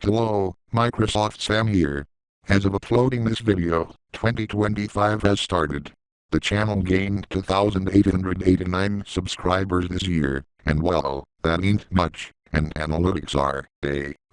Hello, Microsoft Sam here. As of uploading this video, 2025 has started. The channel gained 2,889 subscribers this year, and well, that ain't much, and analytics are,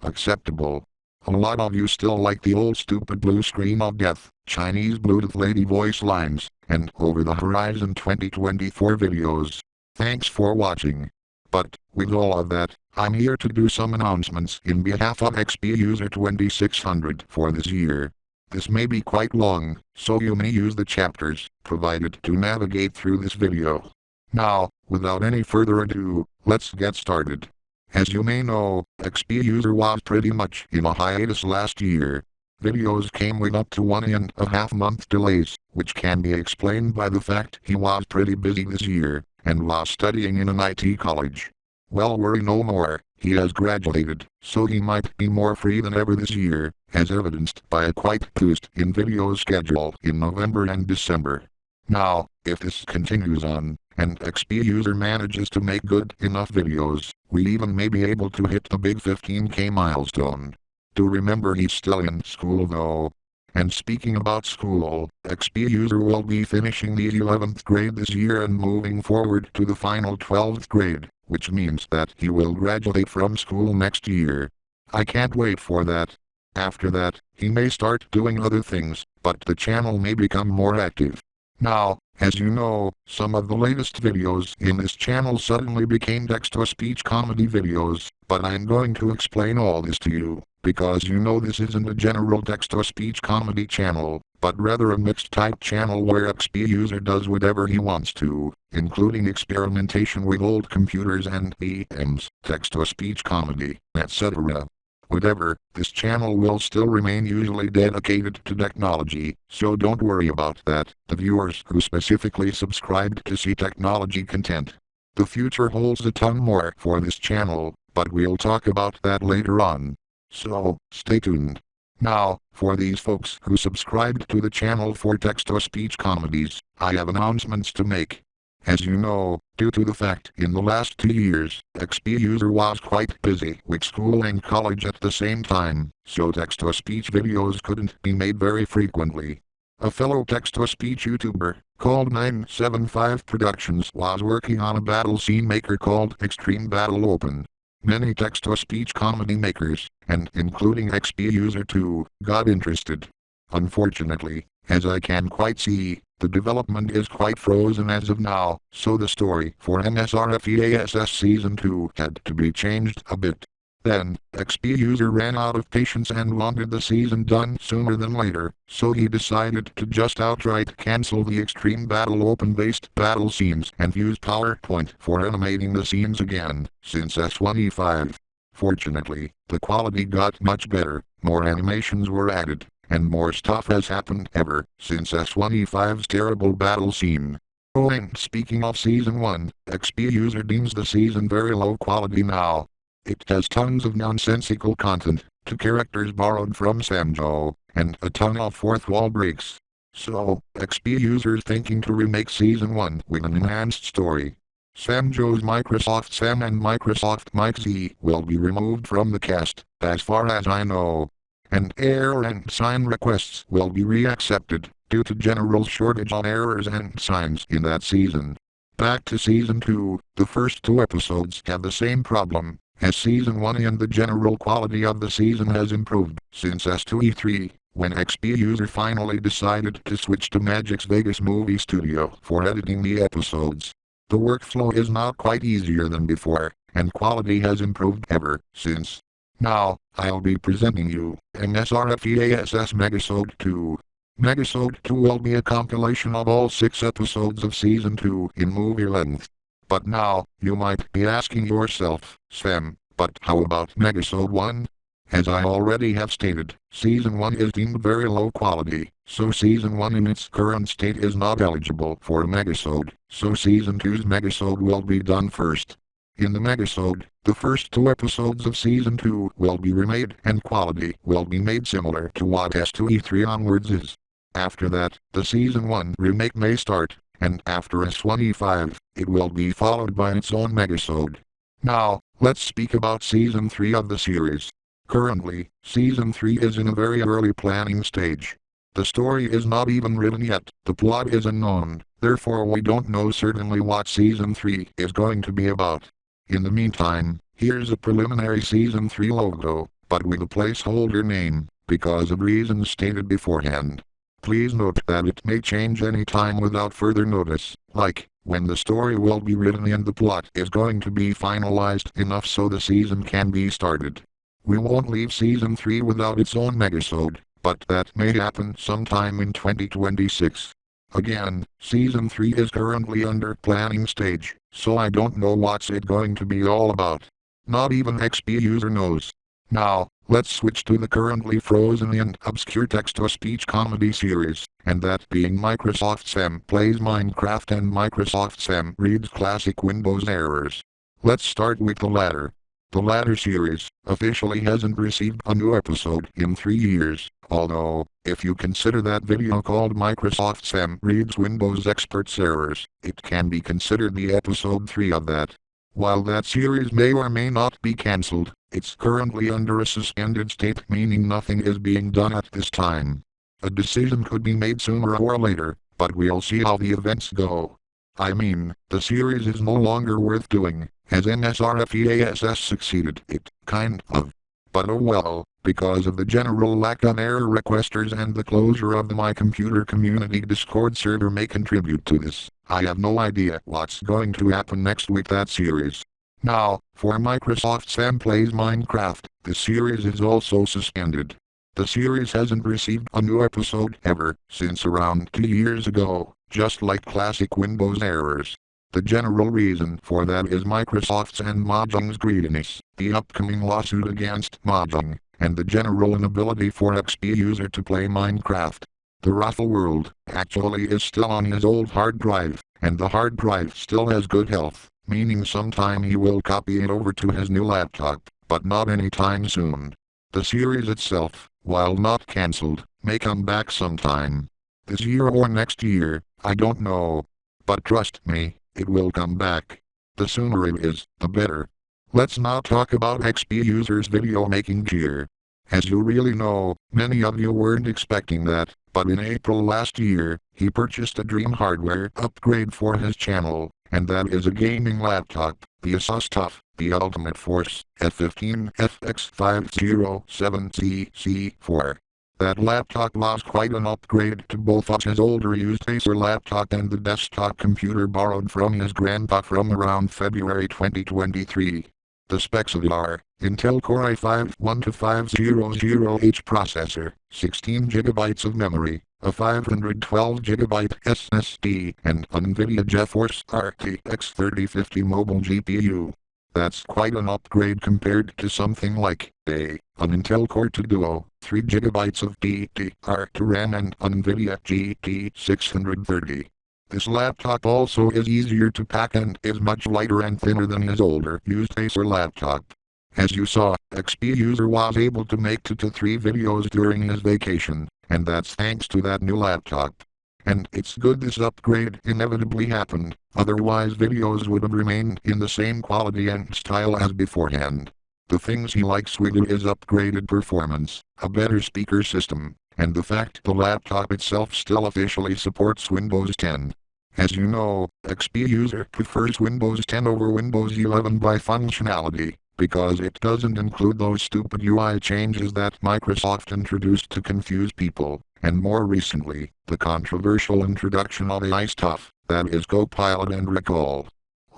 acceptable. A lot of you still like the old stupid blue screen of death, Chinese Bluetooth lady voice lines, and over the horizon 2024 videos. Thanks for watching. But, with all of that, I'm here to do some announcements in behalf of XP User 2600 for this year. This may be quite long, so you may use the chapters provided to navigate through this video. Now, without any further ado, let's get started. As you may know, XP User was pretty much in a hiatus last year. Videos came with up to 1.5 month delays, which can be explained by the fact he was pretty busy this year, and was studying in an IT college. Well, worry no more, he has graduated, so he might be more free than ever this year, as evidenced by a quite boost in video schedule in November and December. Now, if this continues on, and XP User manages to make good enough videos, we even may be able to hit the big 15K milestone. Do remember he's still in school though. And speaking about school, XP User will be finishing the 11th grade this year and moving forward to the final 12th grade, which means that he will graduate from school next year. I can't wait for that. After that, he may start doing other things, but the channel may become more active. Now, as you know, some of the latest videos in this channel suddenly became text-to-speech comedy videos, but I'm going to explain all this to you, because you know this isn't a general text-to-speech comedy channel, but rather a mixed-type channel where XP User does whatever he wants to, including experimentation with old computers and EMs, text-to-speech comedy, etc. Whatever, this channel will still remain usually dedicated to technology, so don't worry about that, the viewers who specifically subscribed to see technology content. The future holds a ton more for this channel, but we'll talk about that later on. So, stay tuned. Now, for these folks who subscribed to the channel for text-to-speech comedies, I have announcements to make. As you know, due to the fact in the last 2 years, XP User was quite busy with school and college at the same time, so text-to-speech videos couldn't be made very frequently. A fellow text-to-speech YouTuber, called 975 Productions, was working on a battle scene maker called Extreme Battle Open. Many text-to-speech comedy makers, and including XP User too, got interested. Unfortunately, as I can quite see, the development is quite frozen as of now, so the story for MSRFEASS Season 2 had to be changed a bit. Then, XP User ran out of patience and wanted the season done sooner than later, so he decided to just outright cancel the Extreme Battle Open-based battle scenes and use PowerPoint for animating the scenes again, since S1E5. Fortunately, the quality got much better, more animations were added, and more stuff has happened ever since S1E5's terrible battle scene. Oh, and speaking of Season 1, XP User deems the season very low quality now. It has tons of nonsensical content, to characters borrowed from Samjo, and a ton of fourth wall breaks. So, XP User's thinking to remake Season 1 with an enhanced story. Samjo's Microsoft Sam and Microsoft Mike Z will be removed from the cast, as far as I know. And error and sign requests will be reaccepted, due to general shortage of errors and signs in that season. Back to Season 2, the first 2 episodes have the same problem as Season 1, and the general quality of the season has improved since S2E3, when XP User finally decided to switch to Magic's Vegas Movie Studio for editing the episodes. The workflow is now quite easier than before, and quality has improved ever since. Now, I'll be presenting you MSRFEASS Megasode 2. Megasode 2 will be a compilation of all 6 episodes of Season 2 in movie length. But now, you might be asking yourself, Sam, but how about Megasode 1? As I already have stated, Season 1 is deemed very low quality, so Season 1 in its current state is not eligible for a Megasode, so Season 2's Megasode will be done first. In the Megasode, the first 2 episodes of Season 2 will be remade and quality will be made similar to what S2E3 onwards is. After that, the Season 1 remake may start, and after S1E5, it will be followed by its own Megasode. Now, let's speak about Season 3 of the series. Currently, Season 3 is in a very early planning stage. The story is not even written yet, the plot is unknown, therefore we don't know certainly what Season 3 is going to be about. In the meantime, here's a preliminary Season 3 logo, but with a placeholder name, because of reasons stated beforehand. Please note that it may change any time without further notice, like when the story will be written and the plot is going to be finalized enough so the season can be started. We won't leave Season 3 without its own megasode, but that may happen sometime in 2026. Again, Season 3 is currently under planning stage, so I don't know what's it going to be all about. Not even XP user knows. Now, let's switch to the currently frozen and obscure text-to-speech comedy series, and that being Microsoft Sam Plays Minecraft and Microsoft Sam Reads Classic Windows Errors. Let's start with the latter. The latter series officially hasn't received a new episode in 3 years, although, if you consider that video called Microsoft Sam Reads Windows Experts Errors, it can be considered the episode 3 of that. While that series may or may not be cancelled, it's currently under a suspended state, meaning nothing is being done at this time. A decision could be made sooner or later, but we'll see how the events go. I mean, the series is no longer worth doing, as MSRFEASS succeeded it, kind of. But oh well, because of the general lack of error requesters and the closure of the My Computer Community Discord server may contribute to this. I have no idea what's going to happen next with that series. Now, for Microsoft Sam Plays Minecraft, the series is also suspended. The series hasn't received a new episode ever since around 2 years ago, just like classic Windows errors. The general reason for that is Microsoft's and Mojang's greediness, the upcoming lawsuit against Mojang, and the general inability for XP user to play Minecraft. The Raffle World actually is still on his old hard drive, and the hard drive still has good health, meaning sometime he will copy it over to his new laptop, but not anytime soon. The series itself, while not cancelled, may come back sometime. This year or next year, I don't know. But trust me, it will come back. The sooner it is, the better. Let's now talk about XP users' video making gear. As you really know, many of you weren't expecting that, but in April last year, he purchased a dream hardware upgrade for his channel, and that is a gaming laptop, the Asus TUF, the Ultimate Force F15 FX507CC4. That laptop was quite an upgrade to both of his older used Acer laptop and the desktop computer borrowed from his grandpa from around February 2023. The specs of it are Intel Core i5-12500H processor, 16GB of memory, a 512GB SSD, and NVIDIA GeForce RTX 3050 mobile GPU. That's quite an upgrade compared to something like, an Intel Core 2 Duo, 3GB of DDR2 RAM and NVIDIA GT 630. This laptop also is easier to pack and is much lighter and thinner than his older used Acer laptop. As you saw, XP user was able to make 2 to 3 videos during his vacation, and that's thanks to that new laptop. And it's good this upgrade inevitably happened, otherwise videos would have remained in the same quality and style as beforehand. The things he likes with it is upgraded performance, a better speaker system, and the fact the laptop itself still officially supports Windows 10. As you know, XP user prefers Windows 10 over Windows 11 by functionality, because it doesn't include those stupid UI changes that Microsoft introduced to confuse people, and more recently, the controversial introduction of AI stuff, that is Copilot and Recall.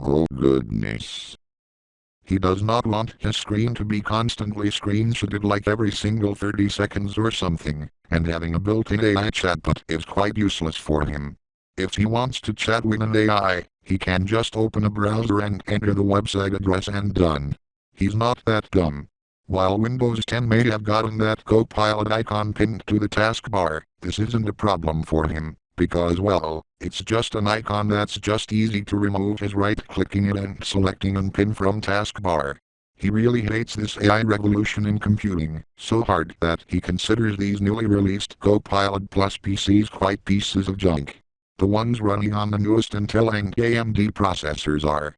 Oh goodness. He does not want his screen to be constantly screenshotted like every single 30 seconds or something, and having a built-in AI chatbot is quite useless for him. If he wants to chat with an AI, he can just open a browser and enter the website address and done. He's not that dumb. While Windows 10 may have gotten that Copilot icon pinned to the taskbar, this isn't a problem for him, because well, it's just an icon that's just easy to remove as right-clicking it and selecting unpin from taskbar. He really hates this AI revolution in computing, so hard that he considers these newly released Copilot Plus PCs quite pieces of junk. The ones running on the newest Intel and AMD processors are,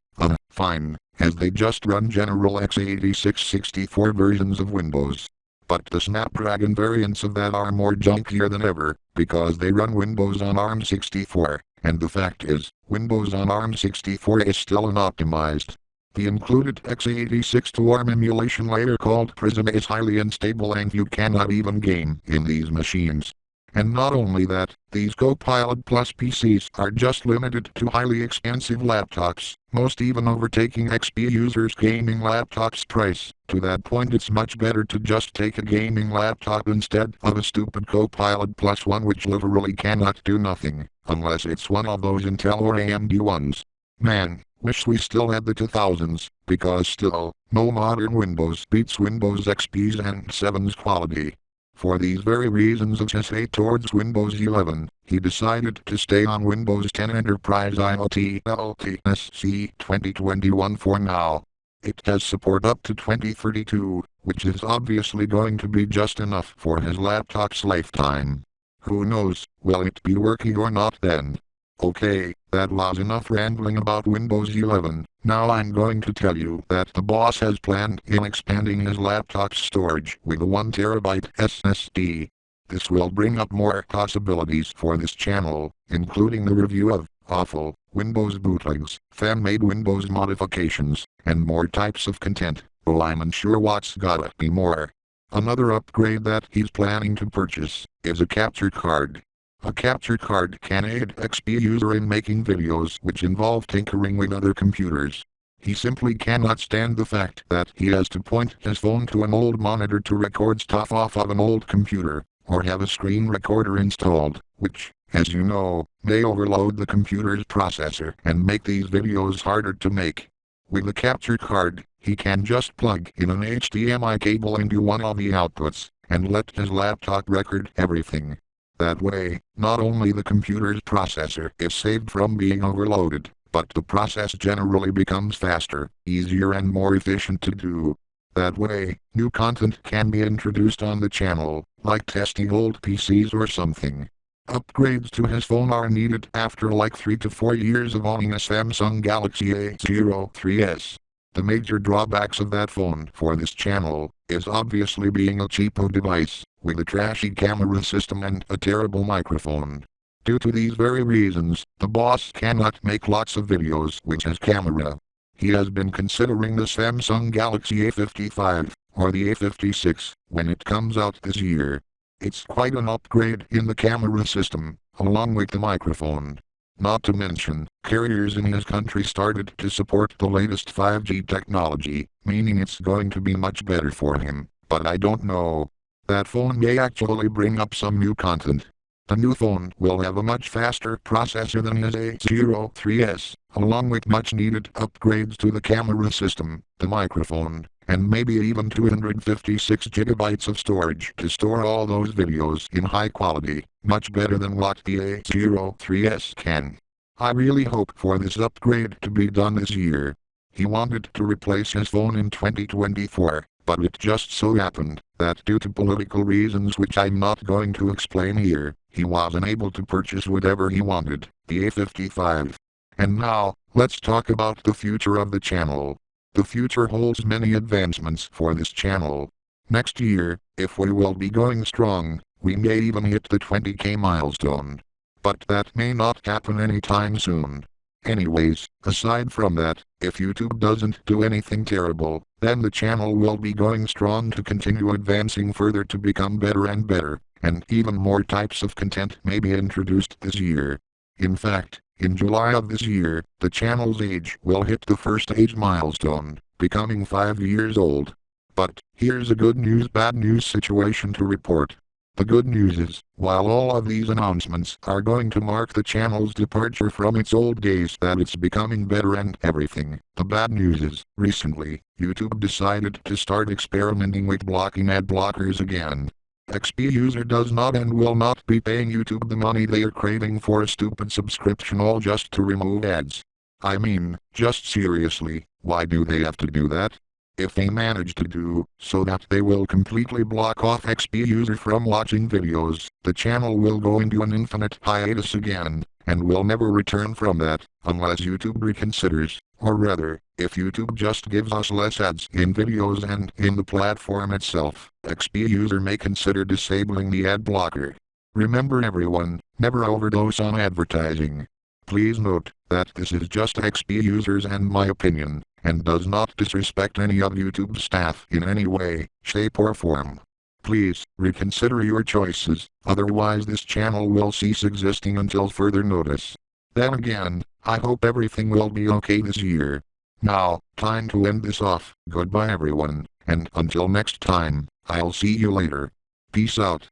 fine, as they just run general x86 64 versions of Windows. But the Snapdragon variants of that are more junkier than ever, because they run Windows on ARM64, and the fact is, Windows on ARM64 is still unoptimized. The included x86 to ARM emulation layer called Prism is highly unstable and you cannot even game in these machines. And not only that, these Copilot Plus PCs are just limited to highly expensive laptops, most even overtaking XP users' gaming laptops price. To that point, it's much better to just take a gaming laptop instead of a stupid Copilot Plus one which literally cannot do nothing, unless it's one of those Intel or AMD ones. Man, wish we still had the 2000s, because still, no modern Windows beats Windows XP's and 7's quality. For these very reasons of his hate towards Windows 11, he decided to stay on Windows 10 Enterprise IoT LTSC 2021 for now. It has support up to 2032, which is obviously going to be just enough for his laptop's lifetime. Who knows, will it be working or not then? Okay, that was enough rambling about Windows 11. Now I'm going to tell you that the boss has planned in expanding his laptop's storage with a 1TB SSD. This will bring up more possibilities for this channel, including the review of awful Windows bootlegs, fan-made Windows modifications, and more types of content. Oh, I'm unsure what's gotta be more. Another upgrade that he's planning to purchase is a capture card. A capture card can aid XP user in making videos which involve tinkering with other computers. He simply cannot stand the fact that he has to point his phone to an old monitor to record stuff off of an old computer, or have a screen recorder installed, which, as you know, may overload the computer's processor and make these videos harder to make. With the capture card, he can just plug in an HDMI cable into one of the outputs, and let his laptop record everything. That way, not only the computer's processor is saved from being overloaded, but the process generally becomes faster, easier and more efficient to do. That way, new content can be introduced on the channel, like testing old PCs or something. Upgrades to his phone are needed after like 3 to 4 years of owning a Samsung Galaxy A03s. The major drawbacks of that phone for this channel is obviously being a cheapo device, with a trashy camera system and a terrible microphone. Due to these very reasons, the boss cannot make lots of videos with his camera. He has been considering the Samsung Galaxy A55, or the A56, when it comes out this year. It's quite an upgrade in the camera system, along with the microphone. Not to mention, carriers in his country started to support the latest 5G technology, meaning it's going to be much better for him, but I don't know. That phone may actually bring up some new content. The new phone will have a much faster processor than his A03s, along with much needed upgrades to the camera system, the microphone, and maybe even 256 GB of storage to store all those videos in high quality, much better than what the A03s can. I really hope for this upgrade to be done this year. He wanted to replace his phone in 2024, but it just so happened that due to political reasons which I'm not going to explain here, he wasn't able to purchase whatever he wanted, the A55. And now, let's talk about the future of the channel. The future holds many advancements for this channel. Next year, if we will be going strong, we may even hit the 20K milestone. But that may not happen anytime soon. Anyways, aside from that, if YouTube doesn't do anything terrible, then the channel will be going strong to continue advancing further to become better and better, and even more types of content may be introduced this year. In fact, in July of this year, the channel's age will hit the first age milestone, becoming 5 years old. But, here's a good news bad news situation to report. The good news is, while all of these announcements are going to mark the channel's departure from its old days that it's becoming better and everything, the bad news is, recently, YouTube decided to start experimenting with blocking ad blockers again. XP user does not and will not be paying YouTube the money they are craving for a stupid subscription all just to remove ads. I mean, just seriously, why do they have to do that? If they manage to do so that they will completely block off XP user from watching videos, the channel will go into an infinite hiatus again, and will never return from that, unless YouTube reconsiders, or rather, if YouTube just gives us less ads in videos and in the platform itself. XP user may consider disabling the ad blocker. Remember everyone, never overdose on advertising. Please note that this is just XP users and my opinion, and does not disrespect any of YouTube's staff in any way, shape or form. Please, reconsider your choices, otherwise this channel will cease existing until further notice. Then again, I hope everything will be okay this year. Now, time to end this off. Goodbye everyone, and until next time, I'll see you later. Peace out.